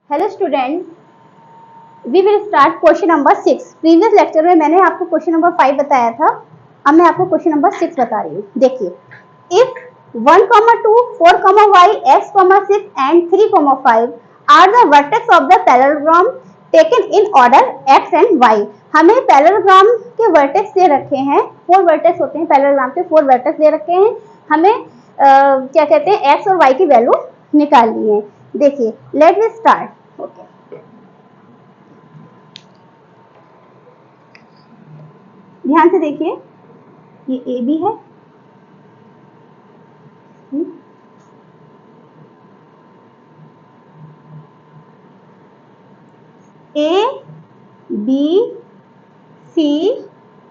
Hello student, we will start question number 6। Previous lecture में मैंने आपको क्वेश्चन नंबर 5 बताया था। अब मैं आपको क्वेश्चन नंबर 6 बता रही हूँ। देखिए, if 1, 2, 4, y, x, 6 and 3, 5 are the vertex of the parallelogram taken in order x and y। हमें पैरेललोग्राम के वर्टेक्स दे रखे हैं, 4 वर्टेक्स होते हैं पैरेललोग्राम के, 4 वर्टेक्स दे रखे हैं। हमें क्या कहते हैं, x और y की वैल्यू निकालनी है। देखिए, लेट मी स्टार्ट। ओके, ध्यान से देखिए, ये ए बी है, ए बी सी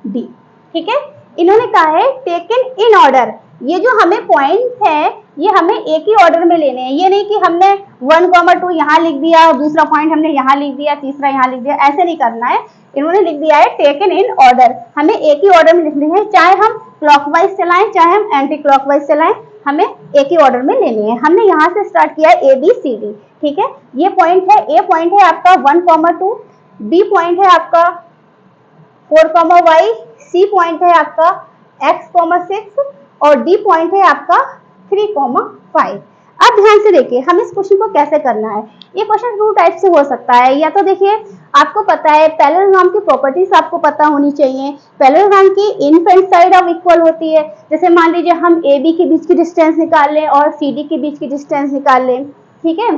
डी, ठीक है। इन्होंने कहा है टेकन इन ऑर्डर। ये जो हमें पॉइंट है ये हमें एक ही ऑर्डर में लेने हैं। ये नहीं कि हमने 1, 2 यहाँ लिख दिया, दूसरा पॉइंट हमने यहाँ लिख दिया, तीसरा यहाँ लिख दिया, ऐसे नहीं करना है। इन्होंने लिख दिया है टेकन इन ऑर्डर, हमें एक ही ऑर्डर में लिखनी है। चाहे हम क्लॉकवाइज चलाएं चाहे हम एंटी क्लॉकवाइज चलाएं, हमें एक ही ऑर्डर में लेनी है। हमने यहाँ से स्टार्ट किया है ए बी सी डी, ठीक है। ये पॉइंट है, ए पॉइंट है आपका 1, 2, बी पॉइंट है आपका 4, y, सी पॉइंट है आपका x, 6 और डी पॉइंट है आपका 3, 5। अब ध्यान से देखिए हम इस क्वेश्चन को कैसे करना है। ये क्वेश्चन दो टाइप से हो सकता है। या तो देखिए, आपको पता है पैरेललोग्राम की प्रॉपर्टीज आपको पता होनी चाहिए। पैरेललोग्राम की in front side of equal होती है। जैसे मान लीजिए हम ए बी के बीच की डिस्टेंस निकाल लें और सी डी के बीच की डिस्टेंस निकाल लें, ठीक है।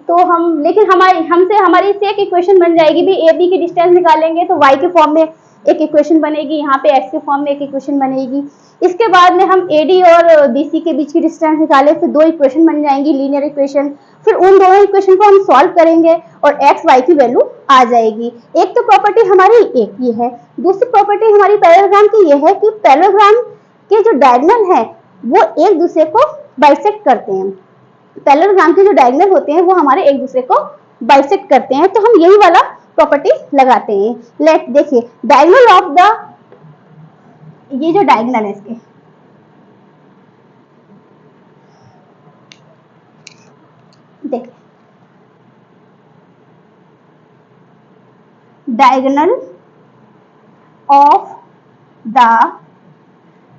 तो हम, लेकिन हमारी से एक इक्वेशन बन जाएगी भी, ए बी की डिस्टेंस निकालेंगे तो y के फॉर्म में एक इक्वेशन बनेगी, यहाँ पे x के फॉर्म में एक इक्वेशन बनेगी। इसके बाद में हम AD और BC के बीच की डिस्टेंस निकाले, फिर दो इक्वेशन बन जाएंगी, लीनियर इक्वेशन। फिर उन दोनों इक्वेशन को हम सॉल्व करेंगे और x y की वैल्यू आ जाएगी। एक तो प्रॉपर्टी हमारी एक ये है। दूसरी प्रॉपर्टी हमारी पैरेललोग्राम की ये है कि पैरेललोग्राम के जो डायगोनल है वो एक दूसरे को बाइसेक्ट करते हैं। पैरेललोग्राम के जो डायगोनल होते हैं वो हमारे एक दूसरे को बाइसेक्ट करते हैं, तो हम यही वाला प्रॉपर्टी लगाते हैं। लेट देखिए, डायगोनल ऑफ द, ये जो डायगोनल है इसके, देखिए diagonal of the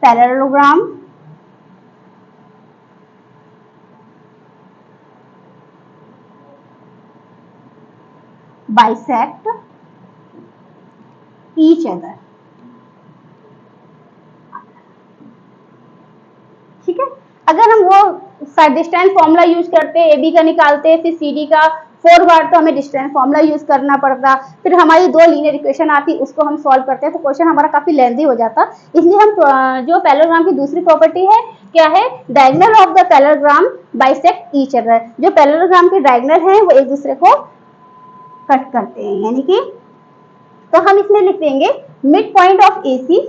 parallelogram bisect each other, ठीक है। अगर हम वो डिस्टेंस फॉर्मूला यूज करते, ए बी का निकालते, फिर सी डी का 4 बार तो हमें डिस्टेंस फॉर्मूला यूज करना पड़ता, फिर हमारी दो लीनियर इक्वेशन आती, उसको हम सॉल्व करते तो क्वेश्चन हमारा काफी लेंथी हो जाता। इसलिए हम जो पैरेललोग्राम की दूसरी प्रॉपर्टी है क्या है, diagonal of the parallelogram bisect each other. जो पैरेललोग्राम के डायगोनल हैं वो एक दूसरे को कट करते हैं, यानी कि, तो हम इसमें लिख देंगे mid point of AC,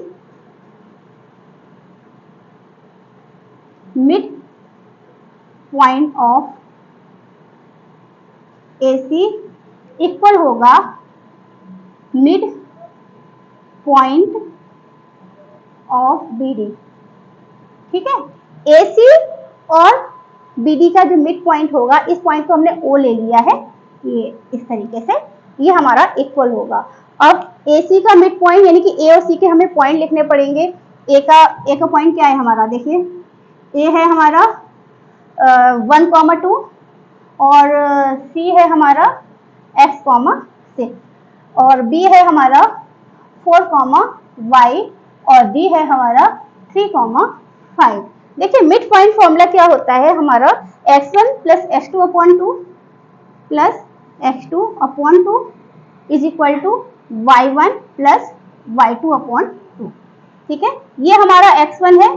mid point of AC equal होगा मिड पॉइंट ऑफ BD, ठीक है। AC और BD का जो मिड पॉइंट होगा, इस पॉइंट को हमने O ले लिया है, ये इस तरीके से ये हमारा इक्वल होगा। अब AC का मिड पॉइंट यानी कि A और C के हमें पॉइंट लिखने पड़ेंगे। A का पॉइंट क्या है हमारा, देखिए A है हमारा 1, 2 और C है हमारा x, 6 और B है हमारा 4, y और D है हमारा 3, 5। देखिए मिड पॉइंट फॉर्मूला क्या होता है हमारा, x1 plus x2 upon 2 plus x2 upon 2 is equal to y1 plus y2 upon 2, ठीक है। ये हमारा x1 है,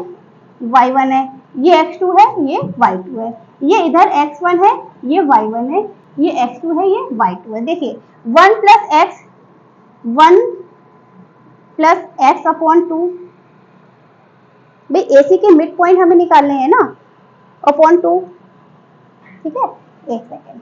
y1 है, ये x2 है, ये y2 है, ये इधर x1 है, ये y1 है, ये x2 है, ये y2 है। देखिए 1 प्लस x अपॉन 2, भाई AC के मिड पॉइंट हमें निकालने हैं ना, अपॉन 2, ठीक है। एक सेकेंड,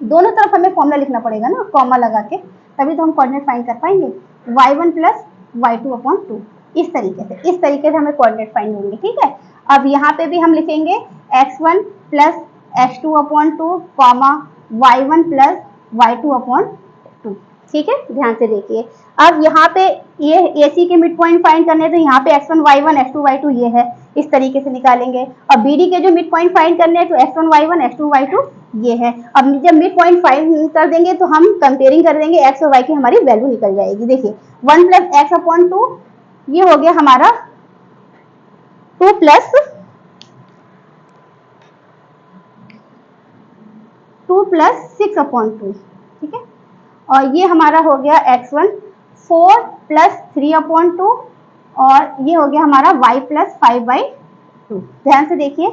दोनों तरफ हमें फॉर्मूला लिखना पड़ेगा ना, कॉमा लगा के, तभी तो हम कोऑर्डिनेट फाइंड कर पाएंगे। y1 प्लस y2 अपॉन 2, इस तरीके से हमें कोऑर्डिनेट फाइंड होंगे, ठीक है। अब यहाँ पे भी हम लिखेंगे x1 plus x2 upon 2 comma y1 plus y2 upon 2। ठीक है, ध्यान से देखिए। अब यहाँ पे ये AC के मिड पॉइंट फाइंड करने हैं, तो यहाँ पे x1 y1 x2 y2 ये है, इस तरीके से निकालेंगे। और BD के जो मिड पॉइंट फाइंड करने हैं, तो x1 y1 x2 y2 ये है। अब जब मिड पॉइंट फाइंड कर देंगे तो हम कंपेयरिंग कर देंगे, x और y की हमारी वैल्यू निकल जाएगी। देखिए 1 प्लस एक्स अपॉन 2 ये हो गया हमारा 2 प्लस 6 अपॉन 2। ठीक है, और ये हमारा हो गया x1 4 प्लस 3 अपॉन 2 और ये हो गया हमारा y प्लस 5/2। ध्यान से देखिए,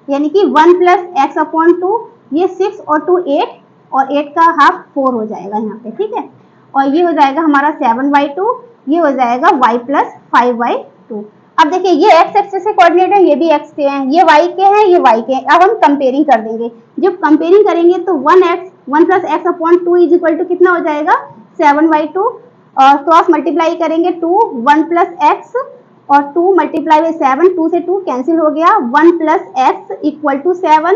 यानी कि 1 प्लस एक्स अपॉन 2 ये 6 और 2 8 और 8 का हाफ 4 हो जाएगा यहाँ पे। ठीक है, और ये हो जाएगा हमारा 7/2, ये हो जाएगा y प्लस 5/2। अब देखिए ये x एक्सिस से कोऑर्डिनेट है, ये भी x के हैं, ये y के हैं, ये y के हैं। अब हम कंपेयरिंग कर देंगे। जब कंपेयरिंग करेंगे तो 1 plus x upon 2 is equal to कितना हो जाएगा 7/2 और क्रॉस मल्टीप्लाई करेंगे 2 1 प्लस एक्स और 2 मल्टीप्लाई बाई 7, 2 से 2 कैंसिल हो गया, 1 plus x equal to 7,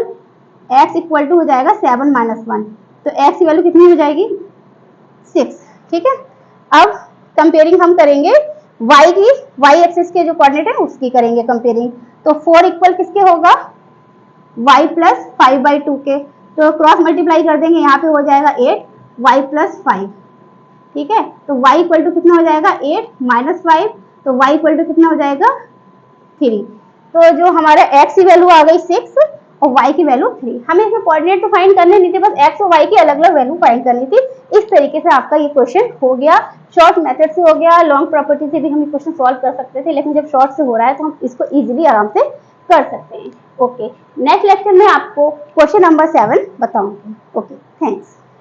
x equal to हो जाएगा 7 माइनस 1, तो एक्स की वैल्यू कितनी हो जाएगी 6। ठीक है, अब कंपेयरिंग हम करेंगे y की, y एक्सिस के जो कोऑर्डिनेट है उसकी करेंगे कंपेयरिंग। तो 4 इक्वल किसके होगा y प्लस 5/2 के, तो क्रॉस मल्टीप्लाई कर देंगे, यहाँ पे हो जाएगा 8 y प्लस 5। ठीक है, तो y इक्वल टू कितना हो जाएगा 8 माइनस 5, तो y इक्वल टू कितना हो जाएगा 3। तो जो हमारा x की वैल्यू आ गई 6 और y की वैल्यू 3। हमें इसमें कोऑर्डिनेट तो फाइंड करने नहीं थे, बस x और y की अलग अलग वैल्यू फाइंड करनी थी। इस तरीके से आपका ये क्वेश्चन हो गया, शॉर्ट मेथड से हो गया। लॉन्ग प्रॉपर्टी से भी हम ये क्वेश्चन सॉल्व कर सकते थे, लेकिन जब शॉर्ट से हो रहा है तो हम इसको इजीली आराम से कर सकते हैं। ओके, नेक्स्ट लेक्चर में आपको क्वेश्चन नंबर 7 बताऊंगी। Okay, thanks.